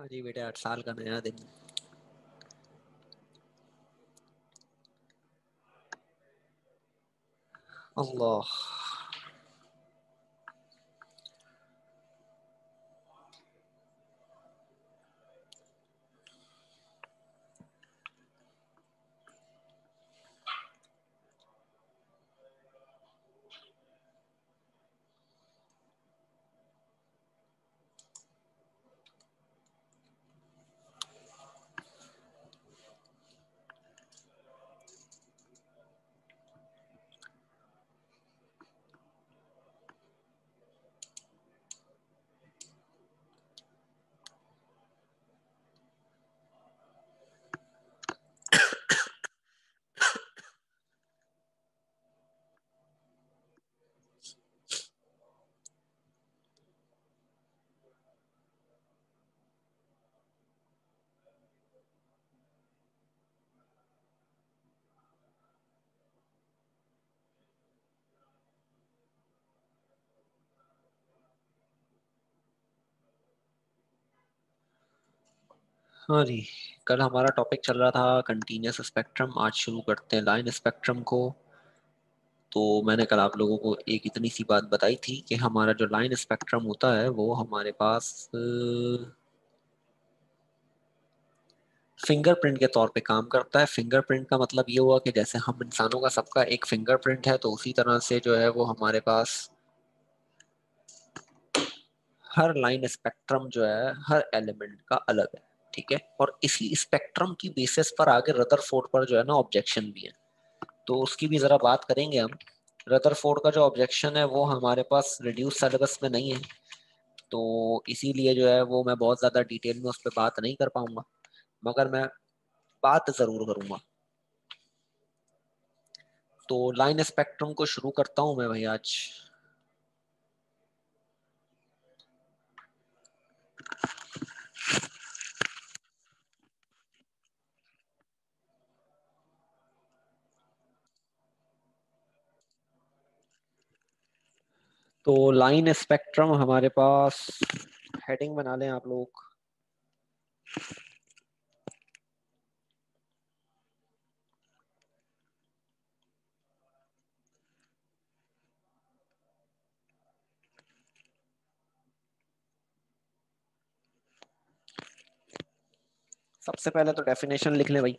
हाँ जी बेटे, 8 साल का नया दिन। अल्लाह। हाँ जी, कल हमारा टॉपिक चल रहा था कंटीन्यूअस स्पेक्ट्रम। आज शुरू करते हैं लाइन स्पेक्ट्रम को। तो मैंने कल आप लोगों को एक इतनी सी बात बताई थी कि हमारा जो लाइन स्पेक्ट्रम होता है वो हमारे पास फिंगरप्रिंट के तौर पे काम करता है। फिंगरप्रिंट का मतलब ये हुआ कि जैसे हम इंसानों का सबका एक फिंगरप्रिंट है, तो उसी तरह से जो है वो हमारे पास हर लाइन स्पेक्ट्रम जो है हर एलिमेंट का अलग है। ठीक है, और इसी स्पेक्ट्रम की बेसिस पर आगे रदरफोर्ड पर जो है ना ऑब्जेक्शन भी है, तो उसकी भी जरा बात करेंगे हम। रदरफोर्ड का जो ऑब्जेक्शन है वो हमारे पास रिड्यूस सिलेबस में नहीं है, तो इसीलिए जो है वो मैं बहुत ज्यादा डिटेल में उस पर बात नहीं कर पाऊंगा, मगर मैं बात जरूर करूंगा। तो लाइन स्पेक्ट्रम को शुरू करता हूं मैं भाई आज। तो लाइन स्पेक्ट्रम हमारे पास, हेडिंग बना लें आप लोग। सबसे पहले तो डेफिनेशन लिख लें भाई।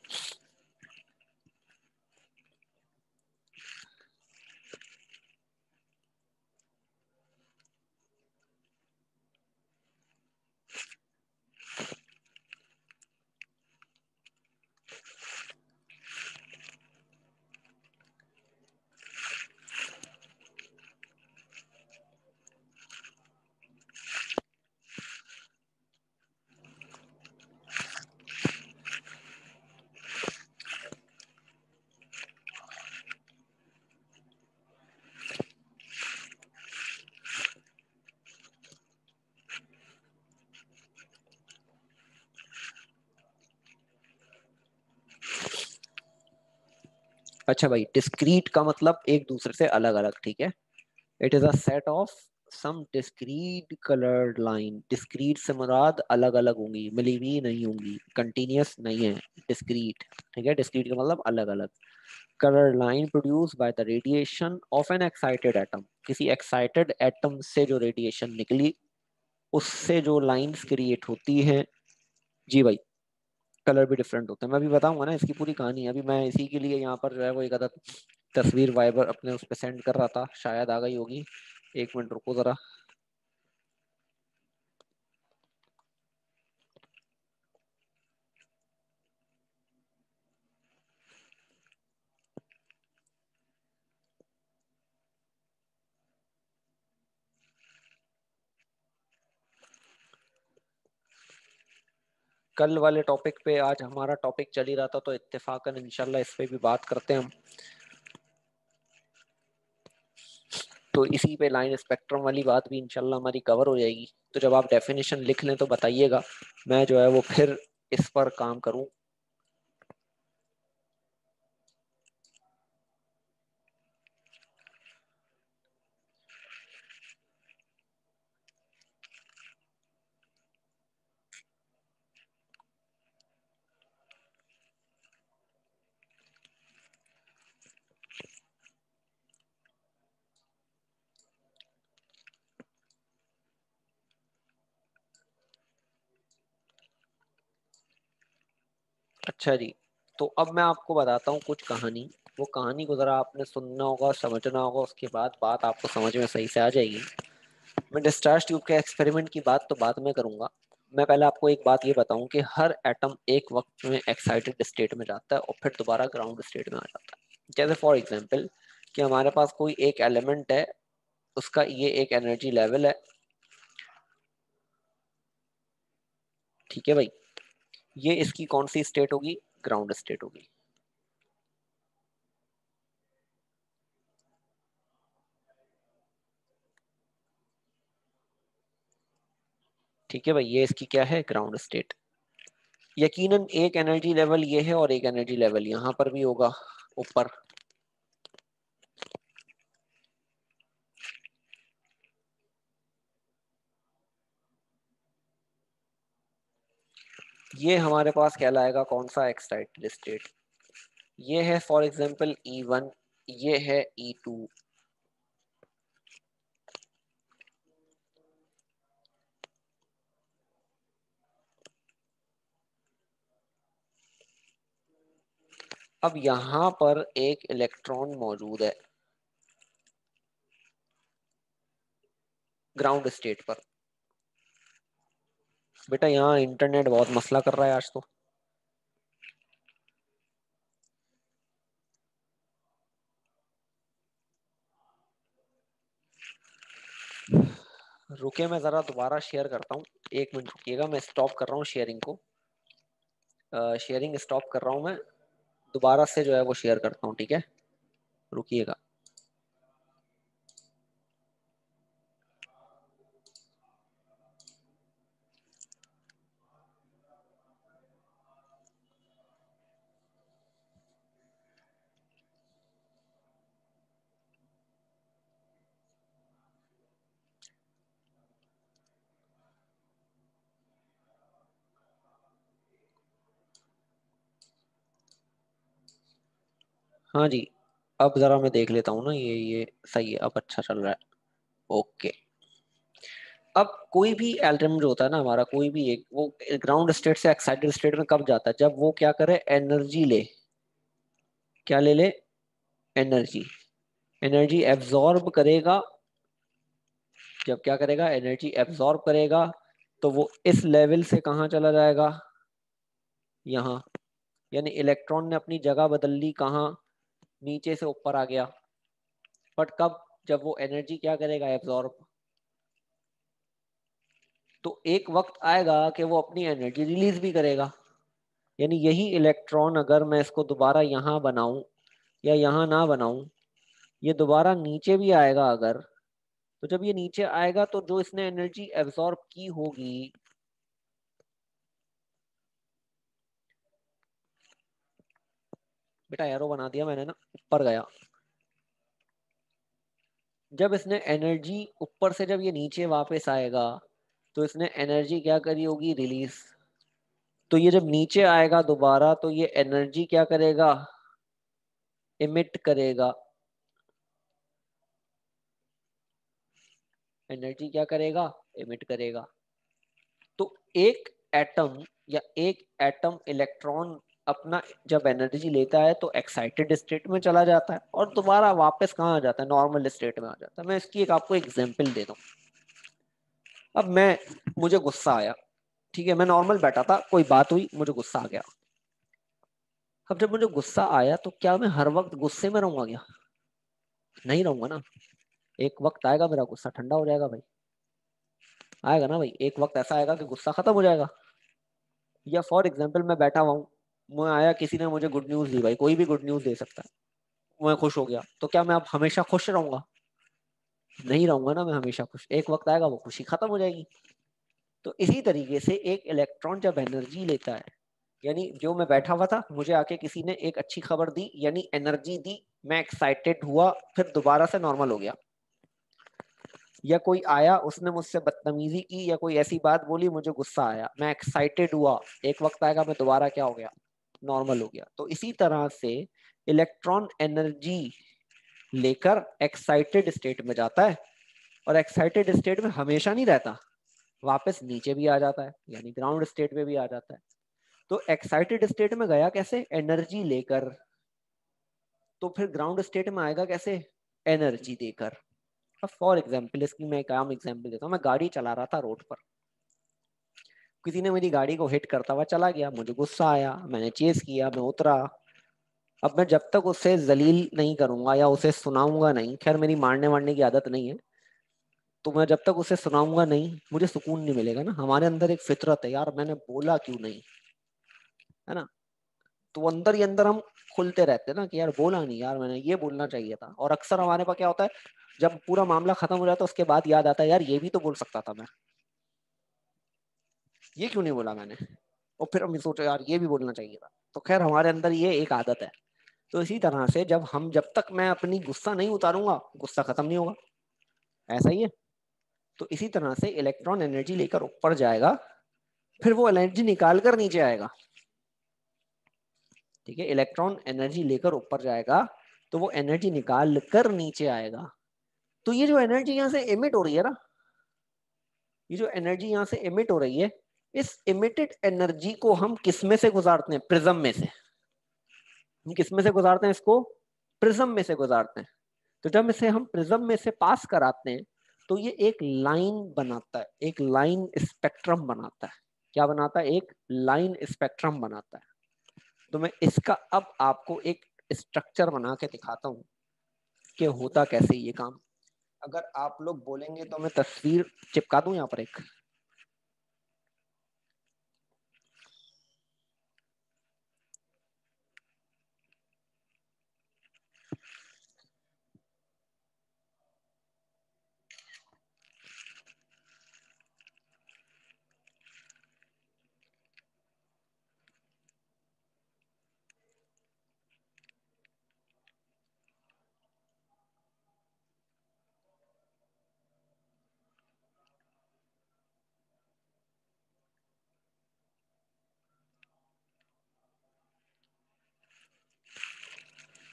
अच्छा भाई, डिस्क्रीट का मतलब एक दूसरे से अलग अलग। ठीक है, it is a set of some discrete coloured line. Discrete से मुराद अलग अलग होंगी, मिली हुई नहीं होंगी, कंटिन्यूअस नहीं है, डिस्क्रीट। ठीक है, डिस्क्रीट का मतलब अलग अलग। Coloured line produce by the radiation of an excited atom. किसी एक्साइटेड एटम से जो रेडिएशन निकली उससे जो लाइंस क्रिएट होती हैं। जी भाई, कलर भी डिफरेंट होते हैं। मैं अभी बताऊंगा ना इसकी पूरी कहानी। अभी मैं इसी के लिए यहाँ पर जो है वो एक आधा तस्वीर वाइबर अपने उस पर सेंड कर रहा था, शायद आ गई होगी। 1 मिनट रुको जरा। कल वाले टॉपिक पे आज हमारा टॉपिक चल ही रहा था, तो इत्तेफाकन इंशाल्लाह इस पे भी बात करते हैं हम। तो इसी पे लाइन स्पेक्ट्रम वाली बात भी इंशाल्लाह हमारी कवर हो जाएगी। तो जब आप डेफिनेशन लिख लें तो बताइएगा, मैं जो है वो फिर इस पर काम करूं। अच्छा जी, तो अब मैं आपको बताता हूँ कुछ कहानी। वो कहानी को जरा आपने सुनना होगा, समझना होगा, उसके बाद बात आपको समझ में सही से आ जाएगी। मैं डिस्चार्ज ट्यूब के एक्सपेरिमेंट की बात तो बाद में करूंगा। मैं पहले आपको एक बात ये बताऊं कि हर एटम एक वक्त में एक्साइटेड स्टेट में जाता है और फिर दोबारा ग्राउंड स्टेट में आ जाता है। जैसे फॉर एग्जांपल कि हमारे पास कोई एक एलिमेंट है, उसका ये एक एनर्जी लेवल है, ठीक है भाई। ये इसकी कौन सी स्टेट होगी? ग्राउंड स्टेट होगी। ठीक है भाई, ये इसकी क्या है? Ground state. यकीनन एक एनर्जी लेवल ये है और एक एनर्जी लेवल यहाँ पर भी होगा ऊपर। ये हमारे पास कहलाएगा कौन सा? Excited state. ये है फॉर एग्जांपल E1, ये है E2। अब यहाँ पर एक इलेक्ट्रॉन मौजूद है ग्राउंड स्टेट पर। बेटा यहाँ इंटरनेट बहुत मसला कर रहा है आज तो। रुके, मैं जरा दोबारा शेयर करता हूँ। एक मिनट रुकिएगा, मैं स्टॉप कर रहा हूँ शेयरिंग को। शेयरिंग स्टॉप कर रहा हूँ मैं। दोबारा से जो है वो शेयर करता हूँ, ठीक है? रुकिएगा। हाँ जी, अब जरा मैं देख लेता हूँ ना, ये सही है, अब अच्छा चल रहा है। ओके। अब कोई भी एल्टम जो होता है ना हमारा, कोई भी एक, वो ग्राउंड स्टेट से एक्साइटेड स्टेट में कब जाता है? जब वो क्या करे? एनर्जी ले। क्या ले ले? एनर्जी। एनर्जी एब्जॉर्ब करेगा। जब क्या करेगा? एनर्जी एब्जॉर्ब करेगा, तो वो इस लेवल से कहाँ चला जाएगा? यहाँ। यानी इलेक्ट्रॉन ने अपनी जगह बदल ली, कहाँ? नीचे से ऊपर आ गया। बट कब? जब वो एनर्जी क्या करेगा? एब्जॉर्ब। तो एक वक्त आएगा कि वो अपनी एनर्जी रिलीज भी करेगा। यानी यही इलेक्ट्रॉन अगर मैं इसको दोबारा यहाँ बनाऊं या यहाँ ना बनाऊं, ये दोबारा नीचे भी आएगा अगर। तो जब ये नीचे आएगा तो जो इसने एनर्जी एब्जॉर्ब की होगी, बेटा एरो बना दिया मैंने ना, ऊपर गया। जब इसने एनर्जी ऊपर से, जब ये नीचे वापस आएगा, तो इसने एनर्जी क्या करी होगी? रिलीज। तो ये जब नीचे आएगा दोबारा, तो ये एनर्जी क्या करेगा? इमिट करेगा। एनर्जी क्या करेगा? इमिट करेगा। तो एक एटम या एक एटम इलेक्ट्रॉन अपना जब एनर्जी लेता है तो एक्साइटेड स्टेट में चला जाता है और दोबारा वापस कहाँ आ जाता है? नॉर्मल स्टेट में आ जाता है। मैं इसकी एक आपको एग्जांपल देता हूँ। अब मैं, मुझे गुस्सा आया, ठीक है, मैं नॉर्मल बैठा था, कोई बात हुई, मुझे गुस्सा आ गया। अब जब मुझे गुस्सा आया तो क्या मैं हर वक्त गुस्से में रहूंगा क्या? नहीं रहूंगा ना। एक वक्त आएगा मेरा गुस्सा ठंडा हो जाएगा भाई। आएगा ना भाई, एक वक्त ऐसा आएगा कि गुस्सा खत्म हो जाएगा। या फॉर एग्जाम्पल मैं बैठा हुआ हूँ, मैं आया, किसी ने मुझे गुड न्यूज दी, भाई कोई भी गुड न्यूज दे सकता है, मैं खुश हो गया, तो क्या मैं अब हमेशा खुश रहूंगा? नहीं रहूंगा ना मैं हमेशा खुश। एक वक्त आएगा वो खुशी खत्म हो जाएगी। तो इसी तरीके से एक इलेक्ट्रॉन जब एनर्जी लेता है, यानी जो मैं बैठा हुआ था, मुझे आके किसी ने एक अच्छी खबर दी यानी एनर्जी दी, मैं एक्साइटेड हुआ, फिर दोबारा से नॉर्मल हो गया। या कोई आया, उसने मुझसे बदतमीजी की या कोई ऐसी बात बोली, मुझे गुस्सा आया, मैं एक्साइटेड हुआ, एक वक्त आएगा मैं दोबारा क्या हो गया? नॉर्मल हो गया। तो इसी तरह से इलेक्ट्रॉन एनर्जी लेकर एक्साइटेड स्टेट में जाता है और एक्साइटेड स्टेट में हमेशा नहीं रहता, वापस नीचे भी आ जाता है, यानी ग्राउंड स्टेट में भी आ जाता है। तो एक्साइटेड स्टेट में गया कैसे, एनर्जी लेकर, तो फिर ग्राउंड स्टेट में आएगा कैसे, एनर्जी देकर। अब फॉर एग्जाम्पल, इसकी मैं एक आम एग्जाम्पल देता हूँ। मैं गाड़ी चला रहा था रोड पर, किसी ने मेरी गाड़ी को हिट करता हुआ चला गया, मुझे गुस्सा आया, मैंने चेस किया, मैं उतरा। अब मैं जब तक उससे जलील नहीं करूंगा या उसे सुनाऊंगा नहीं, खैर मेरी मारने वारने की आदत नहीं है, तो मैं जब तक उसे सुनाऊंगा नहीं, मुझे सुकून नहीं मिलेगा ना। हमारे अंदर एक फितरत है, यार मैंने बोला क्यों नहीं, है ना। तो अंदर ही अंदर हम खुलते रहते हैं ना कि यार बोला नहीं, यार मैंने ये बोलना चाहिए था। और अक्सर हमारे पास क्या होता है, जब पूरा मामला खत्म हो जाता है उसके बाद याद आता है, यार ये भी तो बोल सकता था मैं, ये क्यों नहीं बोला मैंने। और फिर हम सोचो यार ये भी बोलना चाहिए था। तो खैर हमारे अंदर ये एक आदत है। तो इसी तरह से जब तक मैं अपनी गुस्सा नहीं उतारूंगा, गुस्सा खत्म नहीं होगा। ऐसा ही है। तो इसी तरह से इलेक्ट्रॉन एनर्जी लेकर ऊपर जाएगा, फिर वो एनर्जी निकाल कर नीचे आएगा। ठीक है, इलेक्ट्रॉन एनर्जी लेकर ऊपर जाएगा, तो वो एनर्जी निकाल कर नीचे आएगा। तो ये जो एनर्जी यहाँ से इमिट हो रही है ना, ये जो एनर्जी यहाँ से इमिट हो रही है, इस इमिटेड एनर्जी को हम किस में से गुजारते हैं, प्रिज्म में से। हम किस में से गुजारते हैं इसको, प्रिज्म में से गुजारते हैं। तो जब इसे हम प्रिज्म में से पास कराते हैं, तो ये एक लाइन बनाता है, एक लाइन स्पेक्ट्रम बनाता है। क्या बनाता है, एक लाइन स्पेक्ट्रम बनाता है। तो मैं इसका अब आपको एक स्ट्रक्चर बना के दिखाता हूँ कि होता कैसे ये काम। अगर आप लोग बोलेंगे तो मैं तस्वीर चिपका दूं यहाँ पर एक।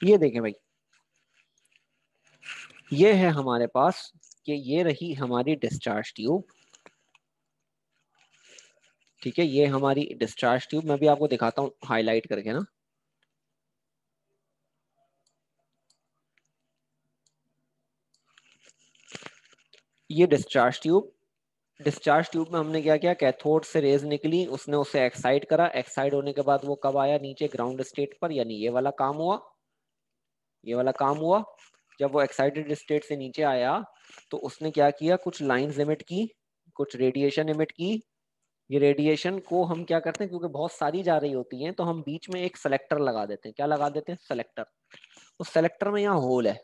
ये देखें भाई, ये है हमारे पास कि ये रही हमारी डिस्चार्ज ट्यूब। ठीक है, ये हमारी डिस्चार्ज ट्यूब। मैं भी आपको दिखाता हूँ हाईलाइट करके ना। ये डिस्चार्ज ट्यूब, डिस्चार्ज ट्यूब में हमने क्या किया, कैथोड से रेज निकली, उसने उसे एक्साइट करा, एक्साइट होने के बाद वो कब आया नीचे, ग्राउंड स्टेट पर। यानी ये वाला काम हुआ, ये वाला काम हुआ। जब वो एक्साइटेड स्टेट से नीचे आया, तो उसने क्या किया, कुछ लाइंस एमिट की, कुछ रेडिएशन एमिट की। ये रेडिएशन को हम क्या करते हैं, क्योंकि बहुत सारी जा रही होती हैं, तो हम बीच में एक सेलेक्टर लगा देते हैं। क्या लगा देते हैं, सेलेक्टर। उस सेलेक्टर में यहाँ होल है।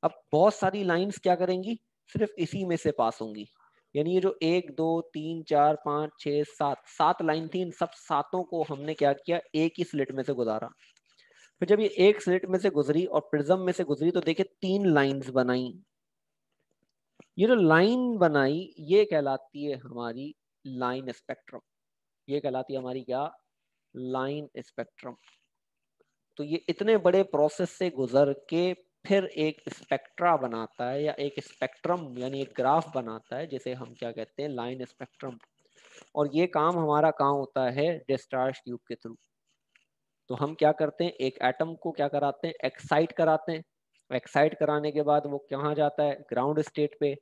अब बहुत सारी लाइंस क्या करेंगी, सिर्फ इसी में से पास होंगी। यानी ये जो 1 2 3 4 5 6 7 7 लाइन थी, इन सब सातों को हमने क्या किया, एक ही स्लिट में से गुजारा। फिर जब ये एक स्लिट में से गुजरी और प्रिज्म में से गुजरी, तो देखिए 3 लाइंस बनाई। ये जो लाइन बनाई, ये कहलाती है हमारी लाइन स्पेक्ट्रम। ये कहलाती है हमारी क्या, लाइन स्पेक्ट्रम। तो ये इतने बड़े प्रोसेस से गुजर के फिर एक स्पेक्ट्रा बनाता है, या एक स्पेक्ट्रम यानी एक ग्राफ बनाता है, जिसे हम क्या कहते हैं, लाइन स्पेक्ट्रम। और ये काम हमारा कहाँ होता है, डिस्चार्ज ट्यूब के थ्रू। तो हम क्या करते हैं, एक एटम को क्या कराते हैं, एक्साइट कराते हैं। एक्साइट कराने के बाद वो कहाँ जाता है, ग्राउंड स्टेट पे।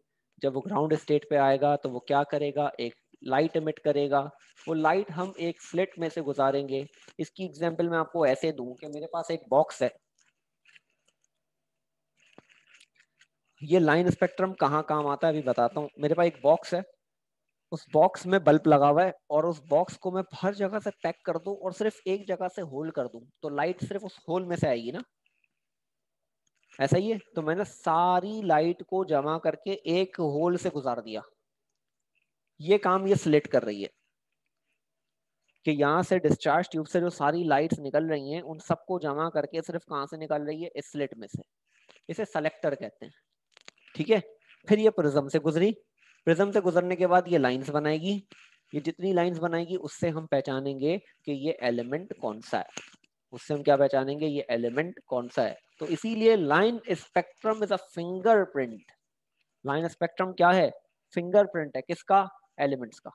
जब वो ग्राउंड स्टेट पे आएगा, तो वो क्या करेगा, एक लाइट एमिट करेगा। वो लाइट हम एक स्लिट में से गुजारेंगे। इसकी एग्जांपल मैं आपको ऐसे दूं कि मेरे पास एक बॉक्स है। ये लाइन स्पेक्ट्रम कहाँ काम आता है अभी बताता हूँ। मेरे पास एक बॉक्स है, उस बॉक्स में बल्ब लगा हुआ है, और उस बॉक्स को मैं हर जगह से पैक कर दूं और सिर्फ एक जगह से होल्ड कर दूं, तो लाइट सिर्फ उस होल में से आएगी ना। ऐसा ही है। तो मैंने सारी लाइट को जमा करके एक होल से गुजार दिया। ये काम ये स्लिट कर रही है कि यहाँ से डिस्चार्ज ट्यूब से जो सारी लाइट्स निकल रही हैं, उन सबको जमा करके सिर्फ कहाँ से निकल रही है, इस स्लिट में से। इसे सेलेक्टर कहते हैं। ठीक है। फिर ये प्रिज्म से गुजरी, प्रिज्म से गुजरने के बाद ये लाइंस बनाएगी। ये जितनी लाइंस बनाएगी, उससे हम पहचानेंगे कि ये एलिमेंट कौन सा है। उससे हम क्या पहचानेंगे, ये एलिमेंट कौन सा है। तो इसीलिए line spectrum is a fingerprint. Line spectrum क्या है, फिंगरप्रिंट है, किसका, एलिमेंट्स का।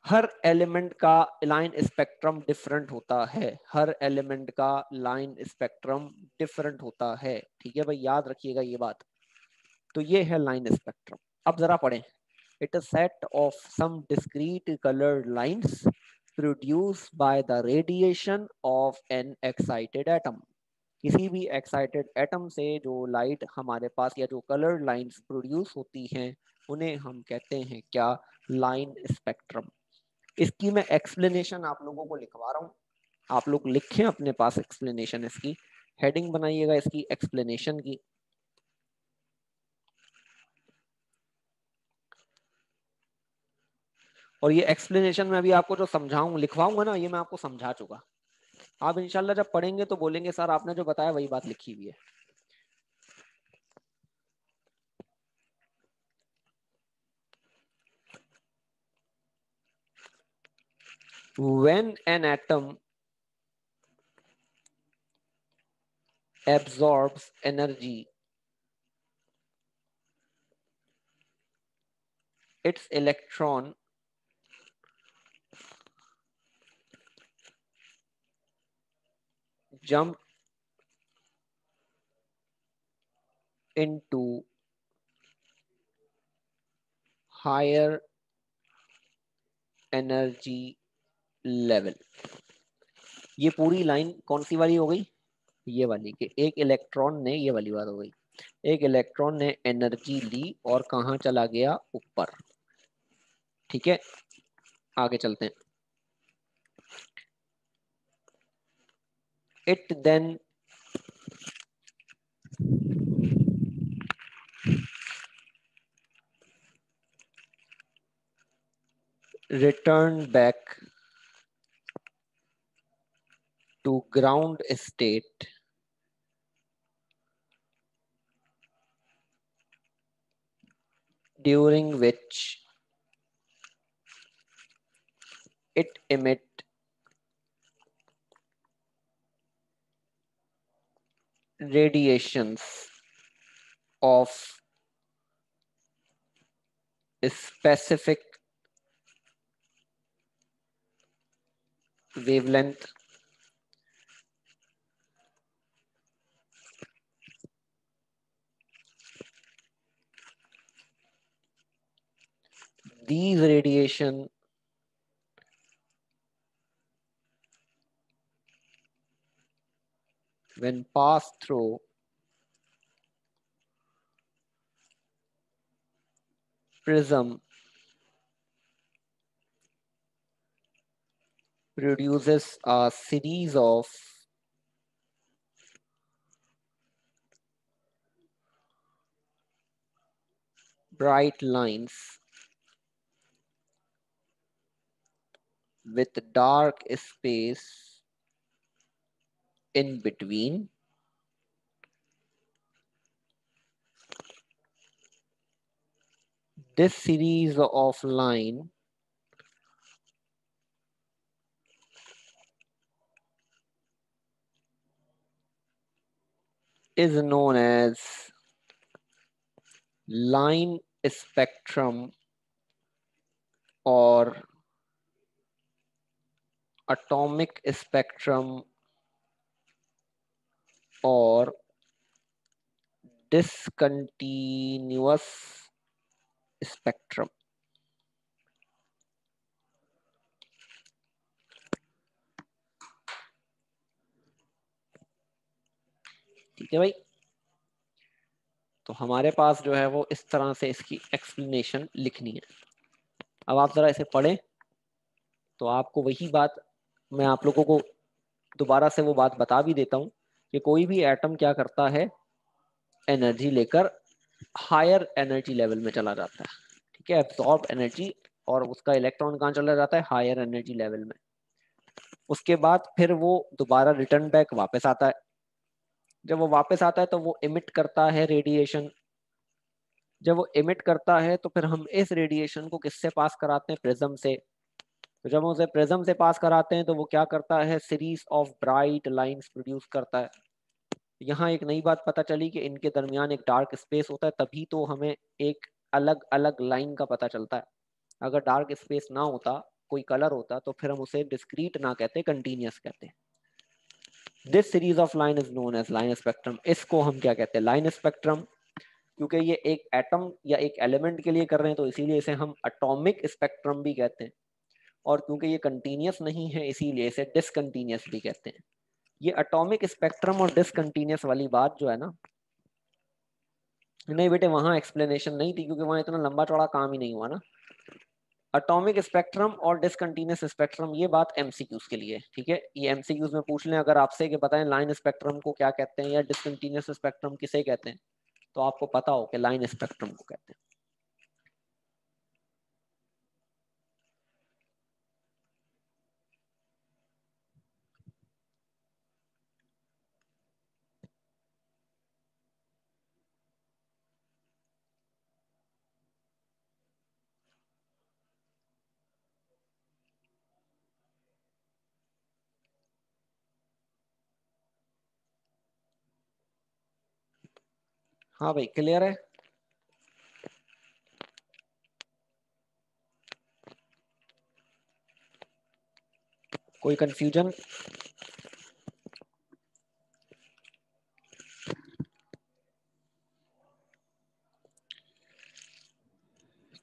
हर एलिमेंट का लाइन स्पेक्ट्रम डिफरेंट होता है, हर एलिमेंट का लाइन स्पेक्ट्रम डिफरेंट होता है, ठीक है भाई, याद रखिएगा ये बात। तो ये है लाइन स्पेक्ट्रम। अब जरा पढ़ें। It is set of some discrete coloured lines produced by the radiation of an excited atom. किसी भी एक्साइटेड एटम से जो लाइट हमारे पास या जो कलर्ड लाइंस प्रोड्यूस होती हैं उन्हें हम कहते हैं क्या, लाइन स्पेक्ट्रम। इसकी मैं एक्सप्लेनेशन आप लोगों को लिखवा रहा हूँ, आप लोग लिखें अपने पास एक्सप्लेनेशन इसकी, हेडिंग बनाइएगा इसकी एक्सप्लेनेशन की। और ये एक्सप्लेनेशन में अभी आपको जो समझाऊंगा लिखवाऊंगा ना, ये मैं आपको समझा चुका। आप इंशाल्लाह जब पढ़ेंगे तो बोलेंगे सर आपने जो बताया वही बात लिखी हुई है। When an atom absorbs energy, its electron jump into higher energy level। ये पूरी लाइन कौन सी वाली हो गई, ये वाली, कि एक इलेक्ट्रॉन ने, ये वाली बात हो गई, एक इलेक्ट्रॉन ने एनर्जी ली और कहाँ चला गया, ऊपर। ठीक है, आगे चलते हैं। It then return back to ground state during which it emit radiations of specific wavelength these radiation when passed through prism produces a series of bright lines with dark space in between. This series of line is known as line spectrum or atomic spectrum or discontinuous spectrum। ठीक है भाई, तो हमारे पास जो है वो इस तरह से इसकी एक्सप्लेनेशन लिखनी है। अब आप जरा इसे पढ़ें तो आपको वही बात मैं आप लोगों को दोबारा से वो बात बता भी देता हूँ कि कोई भी एटम क्या करता है, एनर्जी लेकर हायर एनर्जी लेवल में चला जाता है। ठीक है, एब्सॉर्ब एनर्जी, और उसका इलेक्ट्रॉन कहाँ चला जाता है, हायर एनर्जी लेवल में। उसके बाद फिर वो दोबारा रिटर्न बैक वापस आता है। जब वो वापस आता है तो वो इमिट करता है रेडिएशन। जब वो इमिट करता है तो फिर हम इस रेडिएशन को किससे पास कराते हैं, प्रिज्म से। तो जब हम उसे प्रिज्म से पास कराते हैं तो वो क्या करता है, series of bright lines produce करता है। यहाँ एक नई बात पता चली कि इनके दरमियान एक डार्क स्पेस होता है, तभी तो हमें एक अलग अलग लाइन का पता चलता है। अगर डार्क स्पेस ना होता, कोई कलर होता तो फिर हम उसे डिस्क्रीट ना कहते, कंटिन्यूअस कहते। This series of line is known as line spectrum. इसको हम क्या कहते हैं, लाइन स्पेक्ट्रम। क्योंकि ये एक एटम या एक एलिमेंट के लिए कर रहे हैं तो इसीलिए इसे हम एटॉमिक स्पेक्ट्रम भी कहते हैं, और क्योंकि ये कंटिन्यूअस नहीं है इसीलिए इसे डिसकंटिन्यूअस भी कहते हैं। ये एटॉमिक स्पेक्ट्रम और डिसकंटिन्यूअस वाली बात जो है ना, नहीं बेटे वहां एक्सप्लेनेशन नहीं थी, क्योंकि वहां इतना लंबा चौड़ा काम ही नहीं हुआ ना। एटॉमिक स्पेक्ट्रम और डिसकंटिन्यूअस स्पेक्ट्रम ये बात एमसीक्यूज के लिए, ठीक है। ये एमसीक्यूज में पूछ लें अगर आपसे कि बताएं लाइन स्पेक्ट्रम को क्या कहते हैं या डिसकंटिन्यूअस स्पेक्ट्रम किसे कहते हैं, तो आपको पता हो कि लाइन स्पेक्ट्रम को कहते हैं। हाँ भाई क्लियर है। कोई कंफ्यूजन?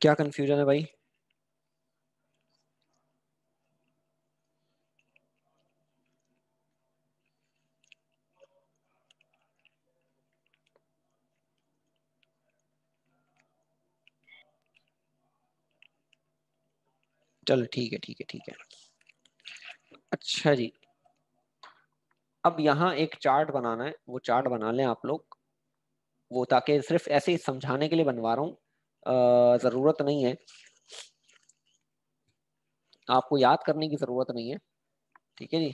क्या कंफ्यूजन है भाई? चलो ठीक है ठीक है ठीक है। अच्छा जी, अब यहाँ एक चार्ट बनाना है, वो चार्ट बना लें आप लोग। वो ताकि सिर्फ ऐसे ही समझाने के लिए बनवा रहा हूँ, जरूरत नहीं है, आपको याद करने की जरूरत नहीं है, ठीक है जी।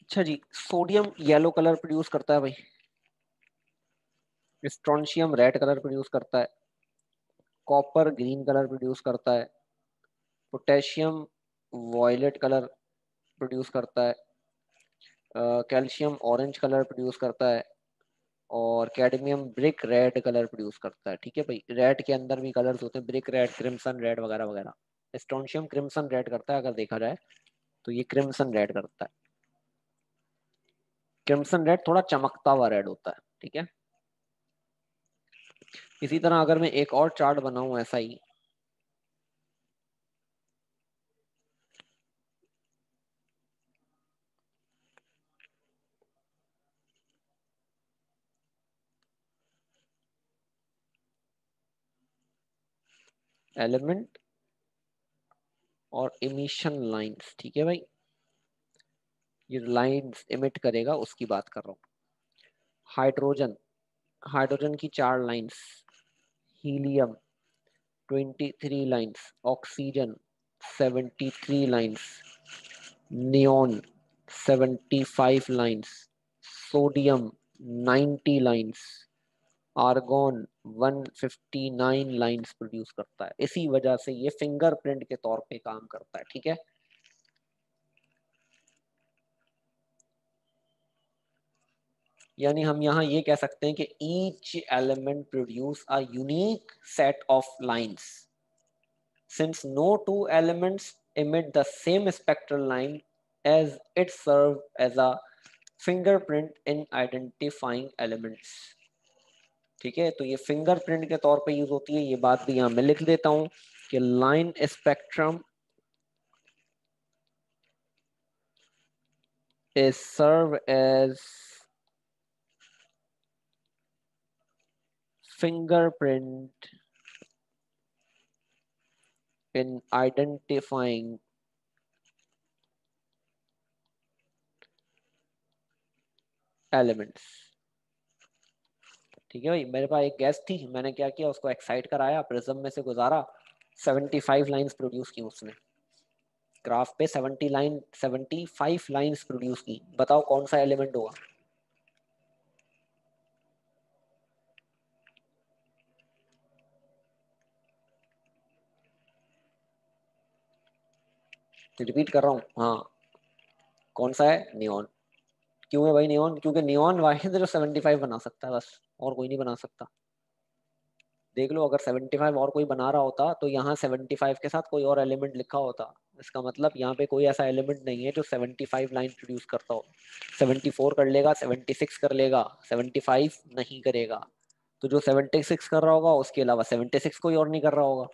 अच्छा जी, सोडियम येलो कलर प्रोड्यूस करता है भाई, स्ट्रोंशियम रेड कलर प्रोड्यूस करता है, कॉपर ग्रीन कलर प्रोड्यूस करता है, पोटेशियम वॉयलेट कलर प्रोड्यूस करता है, कैल्शियम ऑरेंज कलर प्रोड्यूस करता है, और cadmium brick red colour produce करता है। ठीक है भाई, रेड के अंदर भी कलर्स होते हैं, ब्रिक रेड, क्रिम्सन रेड वगैरह वगैरह। स्ट्रोंशियम क्रिम्सन रेड करता है, अगर देखा जाए तो ये क्रिम्सन रेड करता है। क्रिम्सन रेड थोड़ा चमकता हुआ रेड होता है, ठीक है। इसी तरह अगर मैं एक और चार्ट बनाऊं ऐसा ही, एलिमेंट और इमिशन लाइंस, ठीक है भाई, ये लाइंस इमिट करेगा उसकी बात कर रहा हूँ। हाइड्रोजन, हाइड्रोजन की 4 lines, helium 23 lines, oxygen 73 lines, neon 75 lines, sodium 90 lines, argon 159 lines produce करता है, इसी वजह से ये फिंगरप्रिंट के तौर पे काम करता है। ठीक है, यानी हम यहाँ ये कह सकते हैं कि each element produce a unique set of lines since no two elements emit the same spectral line as it serves as a fingerprint in identifying elements। ठीक है, तो ये फिंगरप्रिंट के तौर पे यूज होती है, ये बात भी यहाँ मैं लिख देता हूँ कि line spectrum is serve as fingerprint in identifying elements। ठीक है भाई, मेरे पास एक गैस थी, मैंने क्या किया, उसको एक्साइट कराया, प्रिज्म में से गुजारा, 75 लाइंस प्रोड्यूस की उसने, ग्राफ पे 75 लाइंस प्रोड्यूस की। बताओ कौन सा एलिमेंट होगा? रिपीट कर रहा हूँ, हाँ, कौन सा है? नियॉन। क्यों है भाई नियॉन? क्योंकि नियॉन वाहिद जो 75 बना सकता है बस, और कोई नहीं बना सकता। देख लो, अगर 75 और कोई बना रहा होता तो यहाँ 75 के साथ कोई और एलिमेंट लिखा होता, इसका मतलब यहाँ पे कोई ऐसा एलिमेंट नहीं है जो 75 लाइन प्रोड्यूस करता हो। 74 कर लेगा, 76 कर लेगा, 75 नहीं करेगा। तो जो 76 कर रहा होगा उसके अलावा 76 कोई और नहीं कर रहा होगा।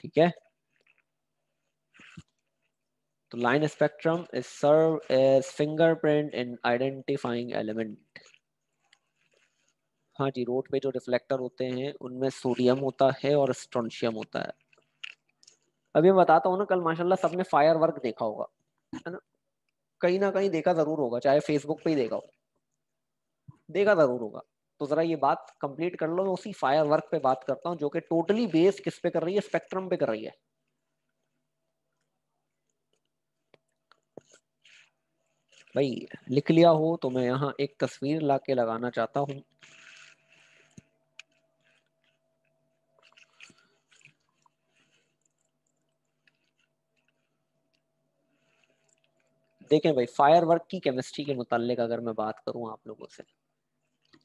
ठीक है, तो line spectrum is serve as fingerprint in identifying element. हाँ जी, रोड पे जो रिफ्लेक्टर होते हैं उनमें सोडियम होता है और स्ट्रोंशियम होता है। अभी मैं बताता हूँ ना, कल माशाल्लाह सबने फायर वर्क देखा होगा, है ना कहीं देखा जरूर होगा, चाहे फेसबुक पे ही देखा हो, देखा जरूर होगा। तो जरा ये बात कंप्लीट कर लो, मैं उसी फायर वर्क पे बात करता हूँ जो कि टोटली बेस किस पे कर रही है? स्पेक्ट्रम पे कर रही है। भाई लिख लिया हो तो मैं यहाँ एक तस्वीर ला के लगाना चाहता हूँ। देखें भाई, फायर वर्क की केमिस्ट्री के मुतालिक अगर मैं बात करूँ आप लोगों से,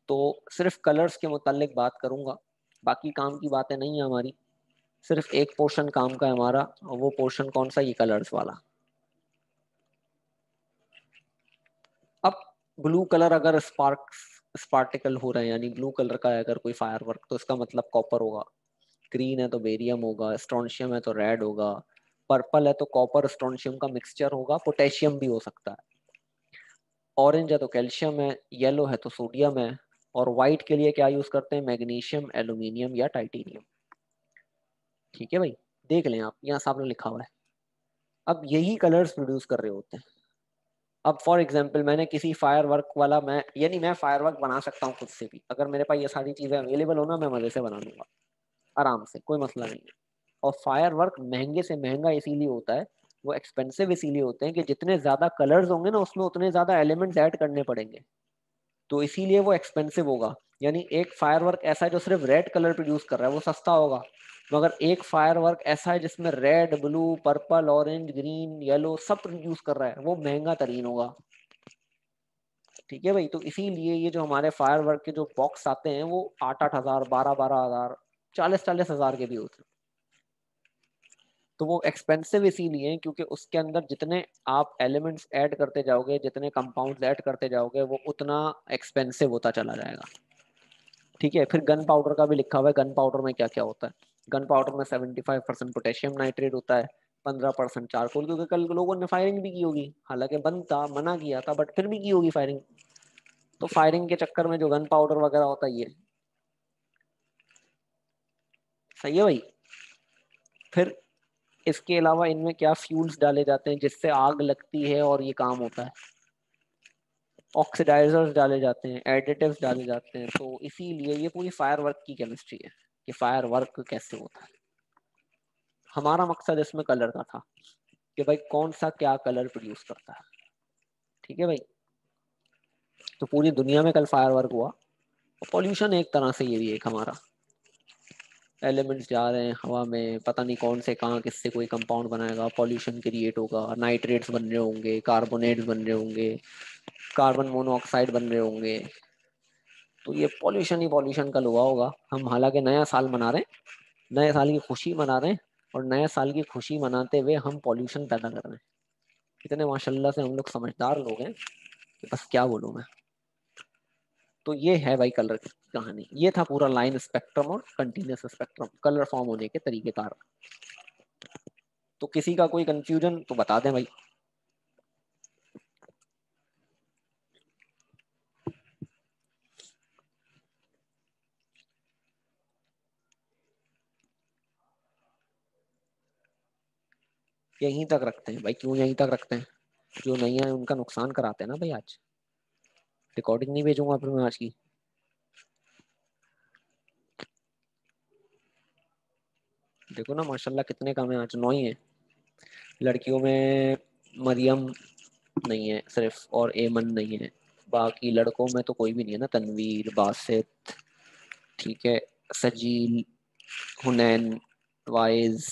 तो सिर्फ कलर्स के मुतालिक बात करूंगा, बाकी काम की बातें नहीं है हमारी। सिर्फ एक पोर्शन काम का है हमारा, और वो पोर्शन कौन सा? ये कलर्स वाला। अब ब्लू कलर अगर स्पार्टिकल हो रहे हैं, यानी ब्लू कलर का है अगर कोई फायर वर्क, तो इसका मतलब कॉपर होगा। ग्रीन है तो बेरियम होगा, स्ट्रोंशियम है तो रेड होगा, पर्पल है तो कॉपर स्ट्रोंशियम का मिक्सचर होगा, पोटेशियम भी हो सकता है, ऑरेंज है तो कैल्शियम है, येलो है तो सोडियम है, और व्हाइट के लिए क्या यूज करते हैं? मैग्नीशियम, एल्यूमिनियम या टाइटेनियम। ठीक है भाई, देख लें आप, यहाँ सामने लिखा हुआ है। अब यही कलर्स प्रोड्यूस कर रहे होते हैं। अब फॉर एग्जाम्पल मैंने किसी फायर वर्क वाला, मैं यानी मैं फायर वर्क बना सकता हूँ खुद से भी, अगर मेरे पास ये सारी चीजें अवेलेबल हो ना, मैं मजे से बना लूंगा आराम से, कोई मसला नहीं है। और फायर वर्क महंगे से महंगा इसीलिए होता है, वो एक्सपेंसिव इसीलिए होते हैं कि जितने ज्यादा कलर्स होंगे ना उसमें उतने ज्यादा एलिमेंट्स ऐड करने पड़ेंगे, तो इसीलिए वो एक्सपेंसिव होगा। यानी एक फायर वर्क ऐसा है जो सिर्फ रेड कलर प्रोड्यूस कर रहा है, वो सस्ता होगा। मगर एक फायर वर्क ऐसा है जिसमें red, blue, purple, orange, green, yellow सब प्रोड्यूस कर रहा है, वो महंगा तरीन होगा। ठीक है भाई, तो इसीलिए ये जो हमारे फायर वर्क के जो बॉक्स आते हैं वो 8-8 हजार, 12-12 हजार, 40-40 हजार के भी होते हैं। तो वो एक्सपेंसिव इसीलिए हैं क्योंकि उसके अंदर जितने आप एलिमेंट्स ऐड करते जाओगे, जितने कंपाउंड्स ऐड करते जाओगे, वो उतना एक्सपेंसिव होता चला जाएगा। ठीक है, फिर गन पाउडर का भी लिखा हुआ है, गन पाउडर में क्या क्या होता है। गन पाउडर में 75% पोटेशियम नाइट्रेट होता है, 15% चारकोल, क्योंकि कल लोगों ने फायरिंग भी की होगी, हालांकि बंद था, मना किया था, बट फिर भी की होगी फायरिंग। तो फायरिंग के चक्कर में जो गन पाउडर वगैरह होता है ये सही है भाई। फिर इसके अलावा इनमें क्या फ्यूल्स डाले जाते हैं जिससे आग लगती है और ये काम होता है? ऑक्सीडाइजर्स डाले जाते हैं, एडिटिव्स डाले जाते हैं। तो इसीलिए ये पूरी फायर वर्क की केमिस्ट्री है कि फायर वर्क कैसे होता है। हमारा मकसद इसमें कलर का था कि भाई कौन सा क्या कलर प्रोड्यूस करता है। ठीक है भाई, तो पूरी दुनिया में कल फायर वर्क हुआ, पॉल्यूशन एक तरह से ये भी एक हमारा एलिमेंट्स जा रहे हैं हवा में, पता नहीं कौन से कहाँ किससे कोई कंपाउंड बनाएगा, पॉल्यूशन क्रिएट होगा, नाइट्रेट्स बन रहे होंगे, कार्बोनेट्स बन रहे होंगे, कार्बन मोनोऑक्साइड बन रहे होंगे। तो ये पॉल्यूशन ही पॉल्यूशन कल हुआ होगा। हम हालांकि नया साल मना रहे हैं, नए साल की खुशी मना रहे हैं, और नए साल की खुशी मनाते हुए हम पॉल्यूशन पैदा कर रहे हैं। इतने माशाल्लाह से हम लोग समझदार लोग हैं कि बस क्या बोलूं मैं। तो ये है भाई कलर की कहानी। ये था पूरा लाइन स्पेक्ट्रम और कंटिन्यूस स्पेक्ट्रम कलर फॉर्म होने के तरीकेकार। तो किसी का कोई कंफ्यूजन तो बता दें भाई। यहीं तक रखते हैं भाई, क्यों यहीं तक रखते हैं? जो नहीं है उनका नुकसान कराते हैं ना भाई। आज रिकॉर्डिंग नहीं भेजूंगा फिर मैं आज की। देखो ना माशाल्लाह कितने कम है, आज 9 ही है। लड़कियों में मरियम नहीं है सिर्फ, और एमन नहीं है। बाकी लड़कों में तो कोई भी नहीं है ना, तनवीर, बासित, ठीक है, सजील, हुनैन, वाइज।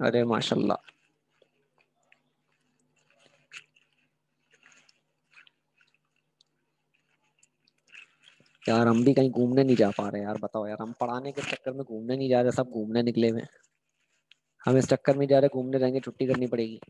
अरे माशाल्लाह। यार हम भी कहीं घूमने नहीं जा पा रहे यार, बताओ यार, हम पढ़ाने के चक्कर में घूमने नहीं जा रहे, सब घूमने निकले हुए हैं। हम इस चक्कर में जा रहे, घूमने जाएंगे छुट्टी करनी पड़ेगी।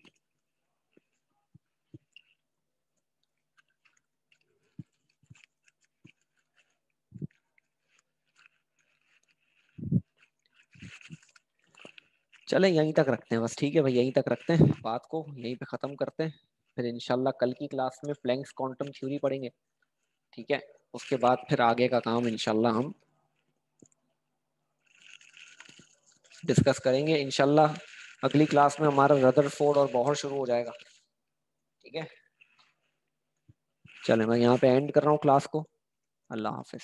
चले यहीं तक रखते हैं बस, ठीक है भाई, यहीं तक रखते हैं बात को, यहीं पे खत्म करते हैं। फिर इंशाल्लाह कल की क्लास में प्लैंक्स क्वांटम थ्योरी पढ़ेंगे, ठीक है। उसके बाद फिर आगे का काम इंशाल्लाह हम डिस्कस करेंगे इंशाल्लाह। अगली क्लास में हमारा रदरफोर्ड और बॉहर शुरू हो जाएगा, ठीक है। चले मैं यहाँ पे एंड कर रहा हूँ क्लास को। अल्लाह हाफिज।